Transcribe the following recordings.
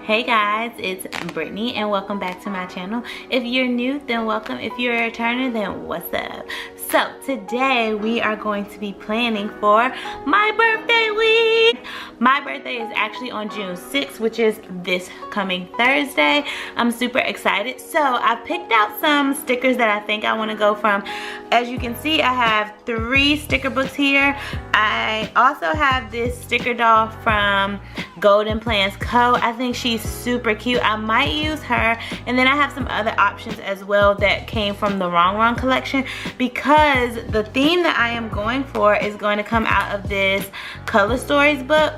Hey guys, it's Brittany and welcome back to my channel. If you're new, then welcome. If you're a returner, then what's up? So today we are going to be planning for my birthday week. My birthday is actually on June 6th, which is this coming Thursday. I'm super excited. So I picked out some stickers that I think I want to go from. As you can see, I have 3 sticker books here. I also have this sticker doll from Golden Plans Co. I think she's super cute. I might use her, and then I have some other options as well that came from the Wrong Wrong collection, because the theme that I am going for is going to come out of this Color Stories book.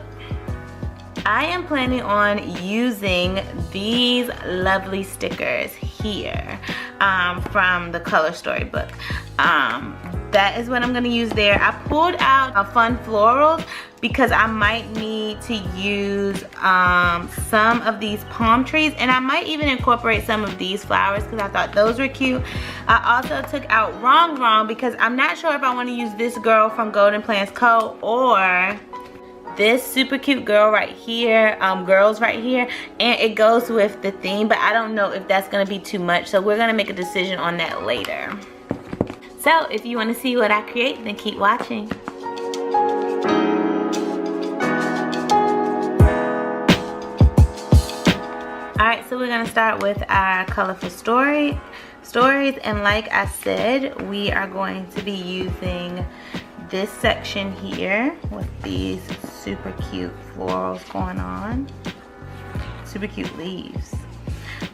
I am planning on using these lovely stickers here from the Color Story book. That is what I'm going to use there. I pulled out a Fun Florals because I might need to use some of these palm trees, and I might even incorporate some of these flowers because I thought those were cute. I also took out Wrong Wrong because I'm not sure if I want to use this girl from Golden Plans Co. or this super cute girl right here, girls right here, and it goes with the theme, but I don't know if that's gonna be too much, so we're gonna make a decision on that later. So if you want to see what I create, then keep watching. Alright, so we're gonna start with our colorful stories, and like I said, we are going to be using this section here with these super cute florals going on, super cute leaves.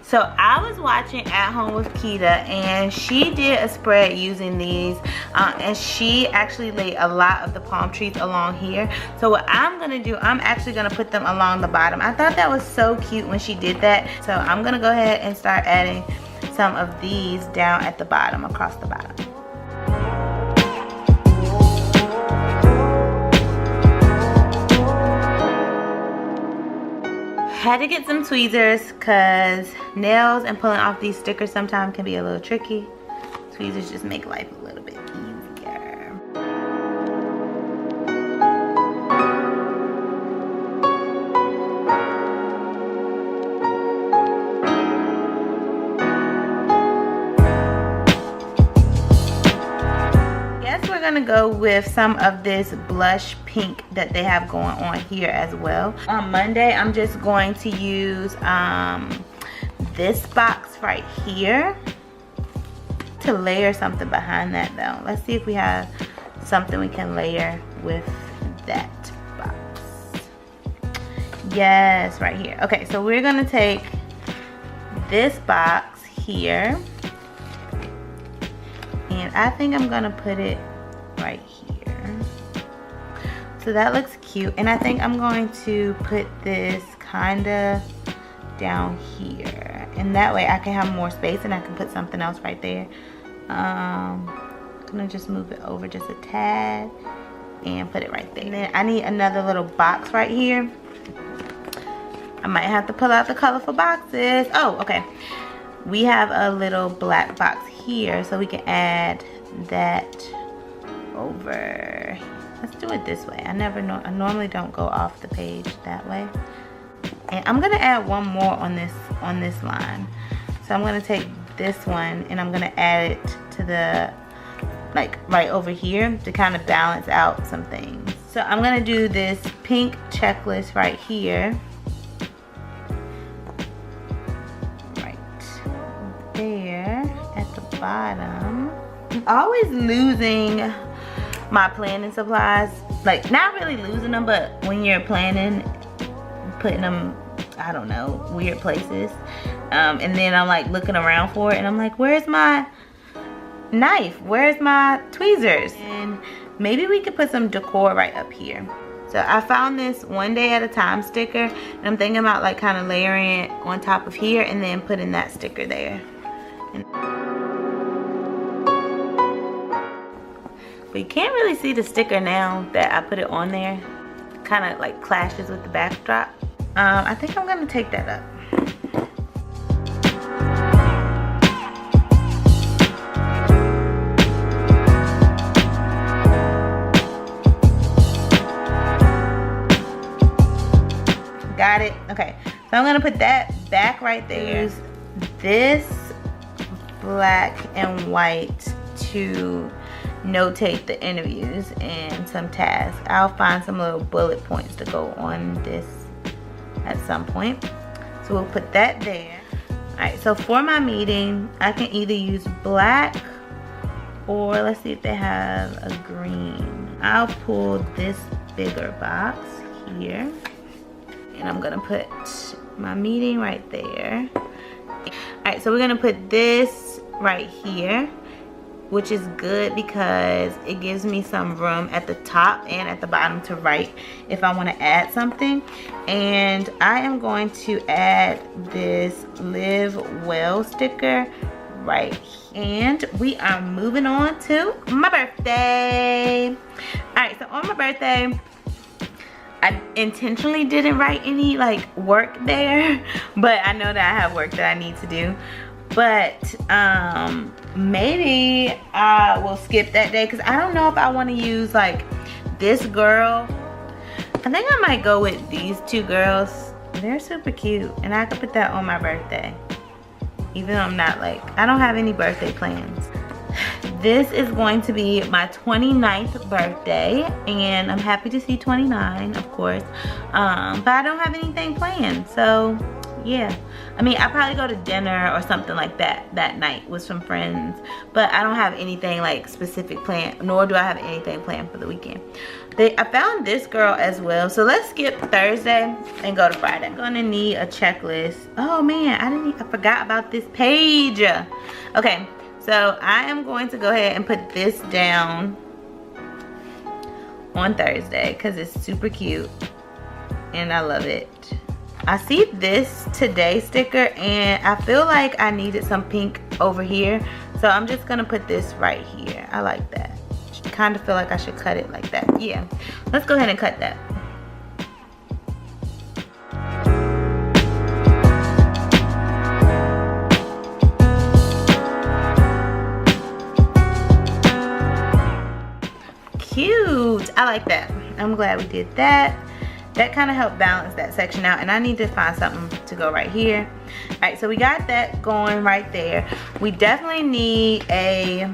So I was watching At Home with Keita, and she did a spread using these, and she actually laid a lot of the palm trees along here. So what I'm gonna do, I'm actually gonna put them along the bottom. I thought that was so cute when she did that, so I'm gonna go ahead and start adding some of these down at the bottom, across the bottom. Had to get some tweezers because nails and pulling off these stickers sometimes can be a little tricky. Tweezers just make life a little bit easier. Gonna go with some of this blush pink that they have going on here as well. On Monday, I'm just going to use this box right here to layer something behind that though. Let's see if we have something we can layer with that box. Yes, right here. Okay, so we're gonna take this box here, and I think I'm gonna put it right here. So that looks cute, and I think I'm going to put this kinda down here, and that way I can have more space and I can put something else right there. I'm gonna just move it over just a tad and put it right there. And then I need another little box right here. I might have to pull out the colorful boxes. Oh, okay. We have a little black box here, so we can add that over. Let's do it this way. I normally don't go off the page that way. And I'm gonna add one more on this line. So I'm gonna take this one and I'm gonna add it to the, like, right over here to kind of balance out some things. So I'm gonna do this pink checklist right here, right there at the bottom. I'm always losing my planning supplies, like not really losing them, but when you're planning, putting them, I don't know, weird places, and then I'm like looking around for it, and I'm like, where's my knife, where's my tweezers? And maybe we could put some decor right up here. So I found this One Day at a Time sticker, and I'm thinking about like kind of layering it on top of here and then putting that sticker there. But you can't really see the sticker now that I put it on there. Kind of like clashes with the backdrop. I think I'm gonna take that up. Got it? Okay. So I'm gonna put that back right there. Use this black and white to notate the interviews and some tasks. I'll find some little bullet points to go on this at some point. So we'll put that there. Alright, so for my meeting, I can either use black or let's see if they have a green. I'll pull this bigger box here and I'm gonna put my meeting right there. Alright, so we're gonna put this right here, which is good because it gives me some room at the top and at the bottom to write if I want to add something. And I am going to add this Live Well sticker right here. And we are moving on to my birthday. Alright, so on my birthday, I intentionally didn't write any like work there, but I know that I have work that I need to do. But maybe I will skip that day because I don't know if I want to use like this girl. I think I might go with these two girls. They're super cute and I could put that on my birthday. Even though I'm not like, I don't have any birthday plans. This is going to be my 29th birthday and I'm happy to see 29, of course. But I don't have anything planned, so yeah. I mean, I'll probably go to dinner or something like that night with some friends, but I don't have anything like specific planned, nor do I have anything planned for the weekend. I found this girl as well, so let's skip Thursday and go to Friday. I'm gonna need a checklist. Oh man, I forgot about this page. Okay, so I am going to go ahead and put this down on Thursday because it's super cute and I love it. I see this today sticker and I feel like I needed some pink over here, so I'm just gonna put this right here. I like that. Kind of feel like I should cut it like that. Yeah, let's go ahead and cut that. Cute. I like that. I'm glad we did that. That kind of helped balance that section out, and I need to find something to go right here. All right, so we got that going right there. We definitely need a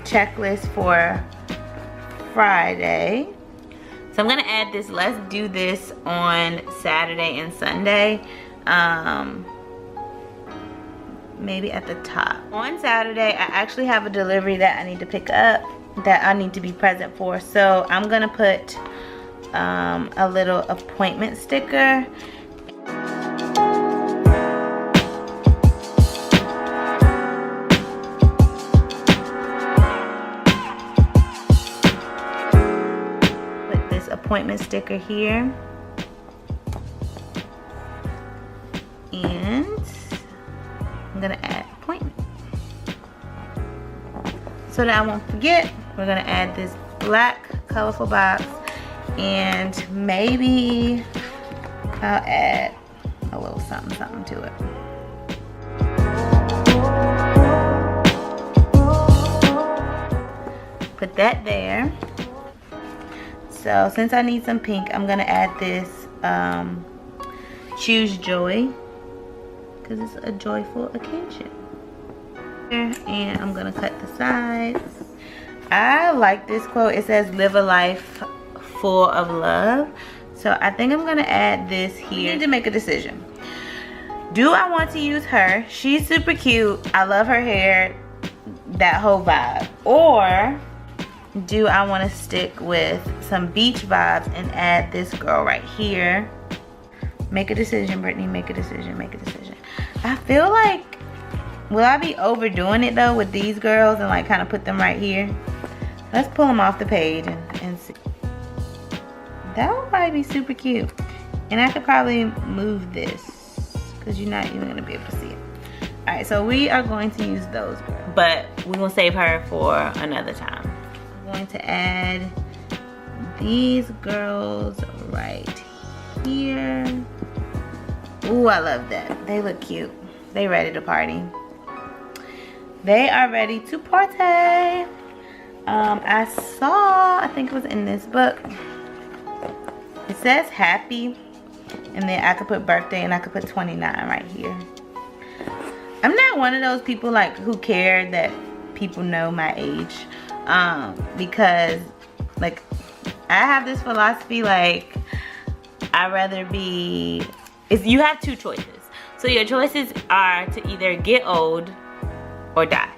checklist for Friday. So I'm gonna add this, let's do this on Saturday and Sunday. Maybe at the top. On Saturday, I actually have a delivery that I need to pick up, that I need to be present for. So I'm gonna put a little appointment sticker. Put this appointment sticker here. And I'm gonna add appointment. So that I won't forget, we're gonna add this black colorful box. And maybe I'll add a little something to it. Put that there. So since I need some pink, I'm gonna add this Choose Joy, because it's a joyful occasion. And I'm gonna cut the sides. I like this quote. It says, "Live a life full of love." So I think I'm gonna add this here. I need to make a decision. Do I want to use her? She's super cute. I love her hair, that whole vibe. Or do I want to stick with some beach vibes and add this girl right here? Make a decision, Brittany. Make a decision. Make a decision. I feel like, will I be overdoing it though with these girls and like kind of put them right here? Let's pull them off the page and see. That would probably be super cute. And I could probably move this because you're not even gonna be able to see it. All right, so we are going to use those girls, but we're gonna save her for another time. I'm going to add these girls right here. Ooh, I love that. They look cute. They ready to party. They are ready to party. I saw, I think it was in this book, it says happy And then I could put birthday and I could put 29 right here. I'm not one of those people like who care that people know my age. Because like I have this philosophy, like I'd rather be, you have two choices. So your choices are to either get old or die.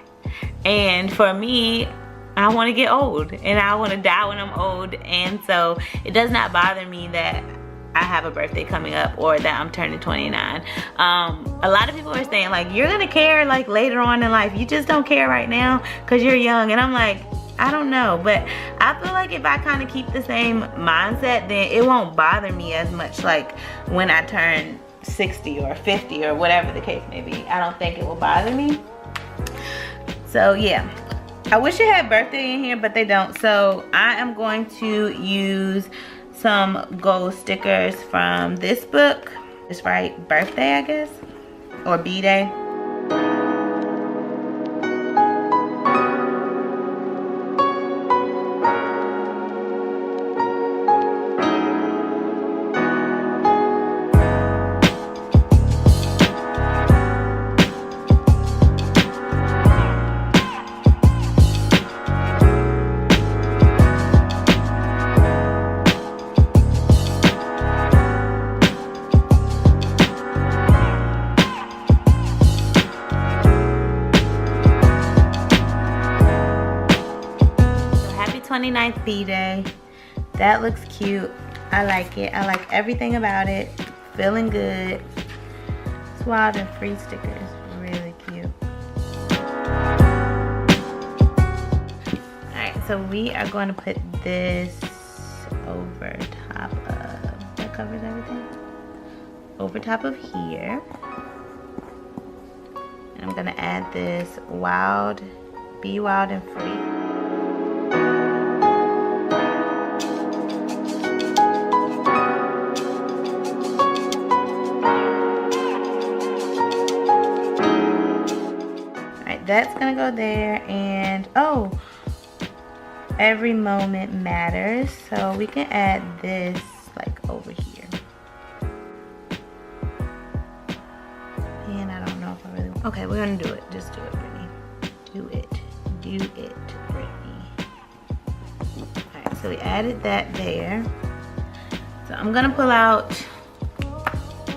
And for me, I want to get old and I want to die when I'm old. And so it does not bother me that I have a birthday coming up or that I'm turning 29. A lot of people are saying like, you're gonna care like later on in life. You just don't care right now because you're young. And I'm like, I don't know, but I feel like if I kind of keep the same mindset, then it won't bother me as much like when I turn 60 or 50 or whatever the case may be. I don't think it will bother me. So yeah, I wish it had birthday in here, but they don't. So I am going to use some gold stickers from this book. Just write birthday, I guess, or B-Day. Happy 29th B-Day. That looks cute. I like it. I like everything about it. Feeling good. It's Wild and Free stickers. Really cute. Alright, so we are going to put this over top of, that covers everything? Over top of here. And I'm going to add this Wild, Be Wild and Free. That's gonna go there, and oh, every moment matters, so we can add this like over here. And I don't know if I really want, okay, we're gonna do it. Just do it, Brittany. Do it, Brittany. Alright, so we added that there. So I'm gonna pull out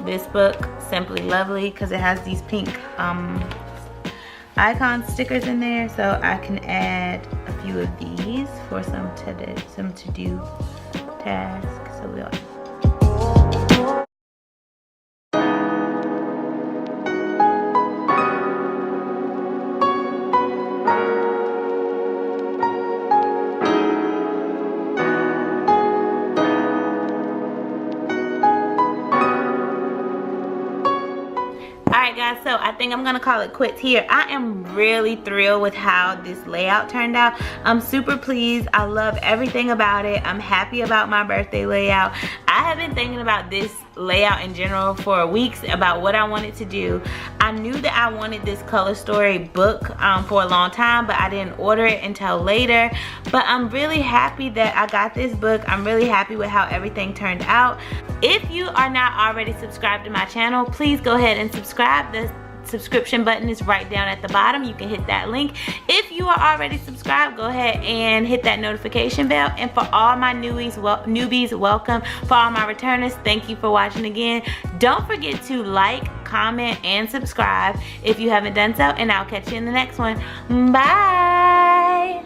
this book, Simply Lovely, because it has these pink icon stickers in there, so I can add a few of these for some to-do tasks. So we'll guys, so I think I'm gonna call it quits here. I am really thrilled with how this layout turned out. I'm super pleased. I love everything about it. I'm happy about my birthday layout. I have been thinking about this layout in general for weeks about what I wanted to do. I knew that I wanted this color story book for a long time, but I didn't order it until later. But I'm really happy that I got this book. I'm really happy with how everything turned out. If you are not already subscribed to my channel, please go ahead and subscribe. The subscription button is right down at the bottom. You can hit that link. If you are already subscribed, go ahead and hit that notification bell. And for all my newbies, welcome. For all my returners, thank you for watching again. Don't forget to like, comment, and subscribe if you haven't done so, and I'll catch you in the next one. Bye.